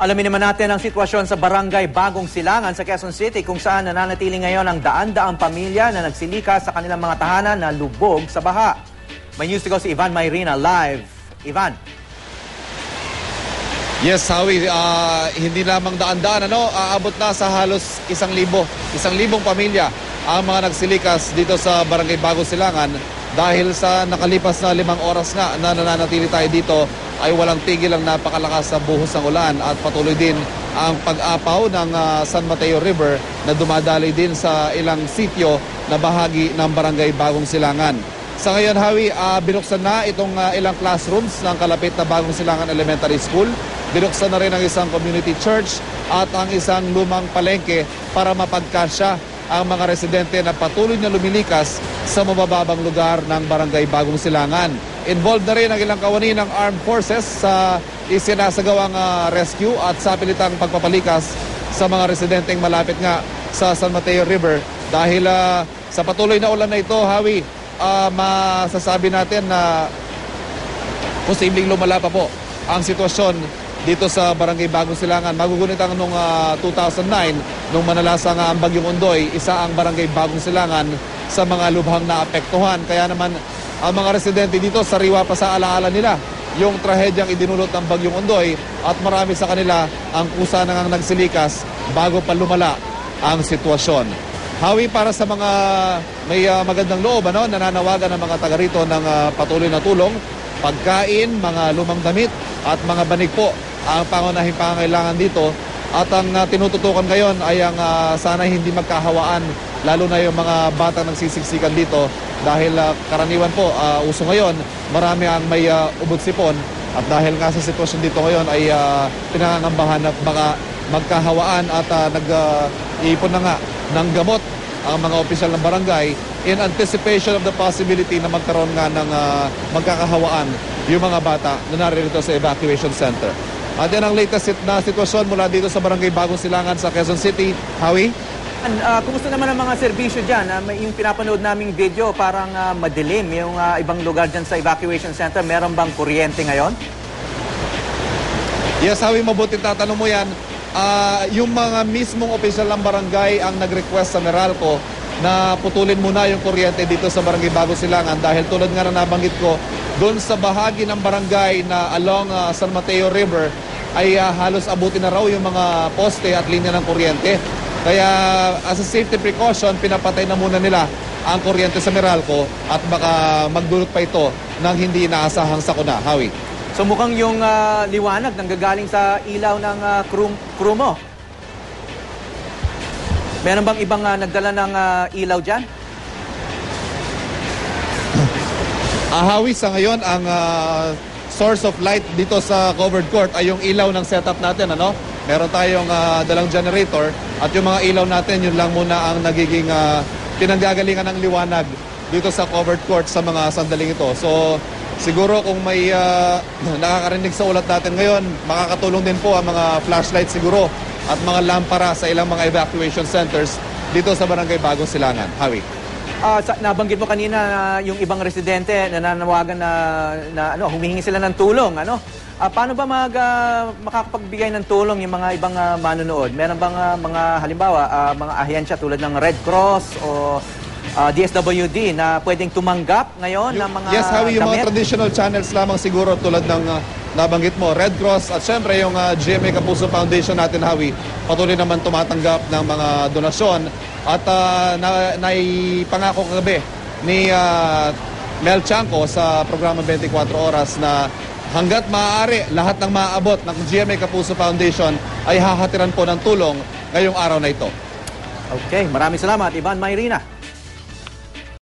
Alamin naman natin ang sitwasyon sa barangay Bagong Silangan sa Quezon City kung saan nananatili ngayon ang daan-daang pamilya na nagsilika sa kanilang mga tahanan na lubog sa baha. May news to go si Ivan Mayrina live. Ivan. Yes, Howie, hindi lamang daan-daan, aabot na sa halos 1,000 pamilya ang mga nagsilikas dito sa barangay Bagong Silangan dahil sa nakalipas na 5 oras na nananatili tayo dito ay walang tigil ang napakalakas sa buhos ng ulan at patuloy din ang pag-apaw ng San Mateo River na dumadaloy din sa ilang sityo na bahagi ng barangay Bagong Silangan. Sa ngayon, Howie, binuksan na itong ilang classrooms ng kalapit na Bagong Silangan Elementary School. Binuksan na rin ang isang community church at ang isang lumang palengke para mapagkasya ang mga residente na patuloy na lumilikas sa mabababang lugar ng barangay Bagong Silangan. Involved na rin ang ilang kawani ng armed forces sa isinasagawang rescue at sa pilitang pagpapalikas sa mga residenteng malapit nga sa San Mateo River. Dahil sa patuloy na ulan na ito, Howie, masasabi natin na posibleng lumala pa po ang sitwasyon dito sa barangay Bagong Silangan. Magugunit ang noong 2009 nung manalasang ang Bagyong Ondoy, isa ang barangay Bagong Silangan sa mga lubhang naapektuhan. Kaya naman ang mga residente dito sariwa pa sa alaala nila yung trahedyang idinulot ng Bagyong Ondoy at marami sa kanila ang kusa nang nagsilikas bago pa lumala ang sitwasyon. Howie, para sa mga may magandang loob, nananawagan ng mga taga rito ng patuloy na tulong, pagkain, mga lumang damit at mga banig po ang pangunahing pangangailangan dito. At ang tinututukan ngayon ay ang sana hindi magkahawaan, lalo na yung mga batang nagsisiksikan dito dahil karaniwan po uso ngayon, marami ang may ubod-sipon at dahil nga sa sitwasyon dito ngayon ay pinangangambahan na baka magkahawaan at nag-iipon na nga ng gamot ang mga opisyal ng barangay in anticipation of the possibility na magkaroon nga ng magkakahawaan yung mga bata na naririto sa evacuation center. At yan ang latest na sitwasyon mula dito sa barangay Bagong Silangan sa Quezon City. Howie? Kumusta naman ang mga serbisyo dyan? Yung pinapanood naming video, parang madilim yung ibang lugar dyan sa evacuation center. Meron bang kuryente ngayon? Yes, Howie, mabuti tatanong mo yan. Yung mga mismong opisyal ng barangay ang nag-request sa Meralco na putulin muna yung kuryente dito sa barangay Bagong Silangan dahil tulad nga na nabanggit ko, doon sa bahagi ng barangay na along San Mateo River ay halos abutin na raw yung mga poste at linya ng kuryente. Kaya as a safety precaution, pinapatay na muna nila ang kuryente sa Meralco at baka magdulot pa ito ng hindi inaasahang sakuna. Howie? So mukhang yung liwanag nanggagaling sa ilaw ng crew mo. Meron bang ibang nagdala ng ilaw dyan? Howie, sa ngayon, ang source of light dito sa covered court ay yung ilaw ng setup natin. Meron tayong dalang generator at yung mga ilaw natin, yun lang muna ang nagiging pinanggagalingan ng liwanag dito sa covered court sa mga sandaling ito. So, siguro kung may nakakarinig sa ulat natin ngayon, makakatulong din po ang mga flashlight siguro at mga lampara sa ilang mga evacuation centers dito sa barangay Bagong Silangan. Howie? Nabanggit mo kanina yung ibang residente nananawagan na humihingi sila ng tulong. Paano ba makakapagbigay ng tulong yung mga ibang manonood? Meron bang mga halimbawa, mga ahensya tulad ng Red Cross o DSWD na pwedeng tumanggap ngayon ng mga Yes, Howie, yung damit? mga traditional channels lamang siguro tulad ng nabanggit mo, Red Cross at syempre yung GMA Kapuso Foundation natin, Howie, patuloy naman tumatanggap ng mga donasyon at naipangako kagabi ni Mel Chanco sa programa 24 Oras na hanggat maaari, lahat ng maaabot ng GMA Kapuso Foundation ay hahatiran po ng tulong ngayong araw na ito. Okay, maraming salamat, Ivan Mayrina.